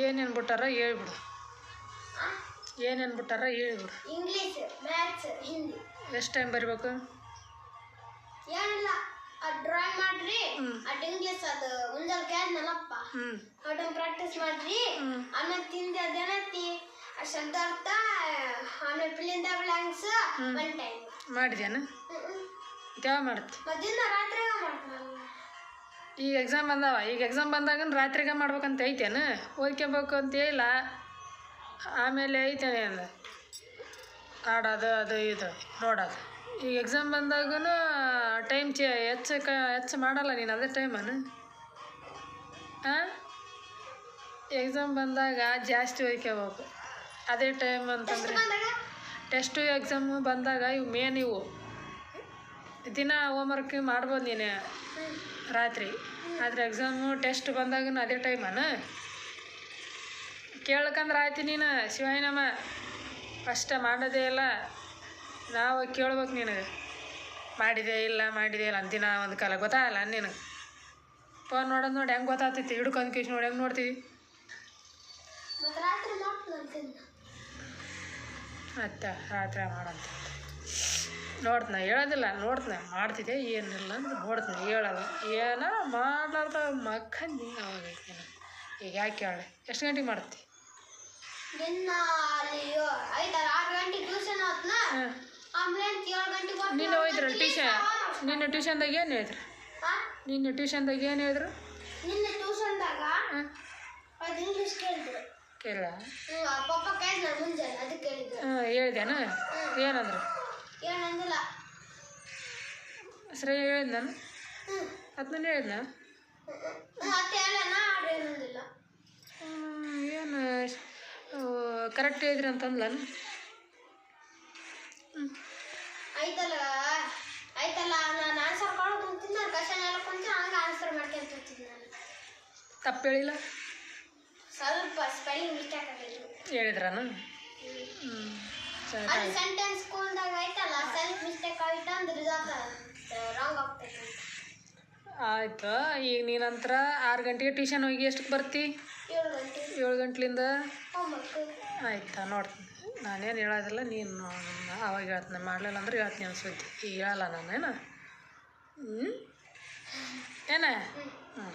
ಏನೇನು ಬಿಟ್ಟಾರ ಹೇಳ್ಬಿಡು. ಏನೇನು ಬಿಟ್ಟಾರ ಹೇಳ್ಬಿಡು. English, maths, Hindi. ಎಷ್ಟು ಟೈಮ್ ಬರಿಬೇಕು? ಏನಿಲ್ಲ, ಡ್ರಾಯಿಂಗ್ ಮಾಡ್ರಿ, ಅದು ಇಂಗ್ಲೀಷ್ ಅದು ಮುಂಜಾನೆ ಕೇಳಿದ್ನಲ್ಲಪ್ಪ, ಅದನ್ನು ಪ್ರಾಕ್ಟೀಸ್ ಮಾಡ್ರಿ. ಆಮೇಲೆ ತಿಂದು ಅದೇನೈತಿ ಶಬ್ದಾರ್ಥ, ಆಮೇಲೆ ಫಿಲಿಂದ ಬ್ಲಾಂಕ್ಸ್ ಒನ್ ಟೈಮ್ ಮಾಡಿದ್ಯಾನ? ಯಾವ ಮಾಡುತ್ತೆ? ಮಧ್ಯಾಹ್ನ ರಾತ್ರಿಗ ಮಾಡ್ತಾನಲ್ಲ. ಈಗ ಎಕ್ಸಾಮ್ ಬಂದಾವ, ಈಗ ಎಕ್ಸಾಮ್ ಬಂದಾಗ ರಾತ್ರಿಗೆ ಮಾಡ್ಬೇಕಂತ ಐತೇನು? ಓದ್ಕೋಬೇಕು ಅಂತ ಇಲ್ಲ. ಆಮೇಲೆ ಐತೇನೆ ಅಂದ ಆಡೋದು ಅದು ಇದು ನೋಡೋದು. ಈಗ ಎಕ್ಸಾಮ್ ಬಂದಾಗೂ ಟೈಮ್ ಹೆಚ್ಚು ಮಾಡಲ್ಲ ನೀನು, ಅದೇ ಟೈಮನ್ನು. ಹಾಂ, ಎಕ್ಸಾಮ್ ಬಂದಾಗ ಜಾಸ್ತಿ ಓದ್ಕೋಬೇಕು, ಅದೇ ಟೈಮ್ ಅಂತಂದರೆ. ಟೆಸ್ಟು ಎಕ್ಸಾಮು ಬಂದಾಗ ಇವು ಮೇನ್, ಇವು ದಿನ ಹೋಮ್ವರ್ಕ್ ಮಾಡ್ಬೋದು ನೀನು ರಾತ್ರಿ. ಆದರೆ ಎಕ್ಸಾಮು ಟೆಸ್ಟ್ ಬಂದಾಗ ಅದೇ ಟೈಮನ ಕೇಳ್ಕಂದ್ರೆ ಆಯ್ತು. ನೀನು ಶಿವಾಯನಮ್ಮ ಅಷ್ಟ ಮಾಡೋದೇ ಇಲ್ಲ, ನಾವು ಕೇಳ್ಬೇಕು ನಿನಗೆ ಮಾಡಿದೆ ಇಲ್ಲ ದಿನ ಒಂದು ಕಾಲ ಗೊತ್ತಾಗಲ್ಲ ನಿನಗೆ. ಫೋನ್ ನೋಡೋದು ನೋಡಿ ಹೆಂಗೆ ಗೊತ್ತಾಗ್ತೈತಿ, ಹಿಡ್ಕೊಂಡು ಕಿಶ್ ನೋಡಿ ಹೆಂಗೆ ನೋಡ್ತೀವಿ. ಮತ್ತೆ ರಾತ್ರಿ ಮಾಡಂತ ನೋಡ್ತೀನಿ, ಹೇಳೋದಿಲ್ಲ, ನೋಡ್ತೀನಿ ಮಾಡ್ತಿದ್ದೆ ಏನಿಲ್ಲ ಅಂದ್ರೆ ನೋಡ್ತೀನಿ, ಹೇಳಲ್ಲ. ಏನೋ ಮಾಡ್ಲಾರ್ದ ಮಕ್ಕಂದು ಅವಾಗೈತಿ ನಾನು. ಈಗ ಯಾಕೆ ಹೇಳಿ, ಎಷ್ಟು ಗಂಟೆಗೆ ಮಾಡ್ತಿ? ನಿನ್ನೆ ಹೋಯ್ದ್ರು ಟ್ಯೂಷನ್? ನಿನ್ನೆ ಟ್ಯೂಷನ್ದಾಗ ಏನು ಹೇಳಿದ್ರು? ನಿನ್ನೆ ಟ್ಯೂಷನ್ದಾಗ ಏನು ಹೇಳಿದ್ರು? ಕೇಳ ಹೇಳಿದೇನು? ಏನಂದ್ರು? ಸರಿ ಹೇಳಿದ್ ನಾನು ಅದನ್ನ ಹೇಳಿದ್ನ. ಏನು ಕರೆಕ್ಟ್ ಹೇಳಿದ್ರಿ ಅಂತಂದ್ಲ? ತಪ್ಪು ಹೇಳಿಲ್ಲ, ಸ್ವಲ್ಪ ಸ್ಪೆಲ್ಲಿಂಗ್ ಮಿಸ್ಟೇಕ್ ಆಗಿತ್ತು ಹೇಳಿದ್ರಾನು? ಅದು ಸೆಂಟೆನ್ಸ್ ಸ್ಕೂಲ್ದಾಗ ಐತಲ್ಲ, ಸೆಲ್ಫ್ ಮಿಸ್ಟೇಕ್ ಆಯ್ತು ಅಂದ್ರೆ ರಾಂಗ್ ಆಗ್ತೈತೆ. ಆಯ್ತು. ಈಗ ನೀನಂತರ 6 ಗಂಟೆಗೆ ಟ್ಯೂಷನ್ ಹೋಗಿ ಎಷ್ಟಕ್ಕೆ ಬರ್ತಿ? 7 ಗಂಟ್ಲಿಂದ ಆಯ್ತಾ? ನೋಡ್ತೀನಿ, ನಾನೇನು ಹೇಳೋದಿಲ್ಲ, ನೀನು ಅವಾಗ ಹೇಳ್ತೀನಿ. ಮಾಡಲಿಲ್ಲ ಅಂದ್ರೆ ಹೇಳ್ತೀನಿ ಅನ್ಸುತ್ತೆ. ಈಗ ಹೇಳಲ್ಲ ನಾನೇನು. ಏನ? ಹ್ಞೂ.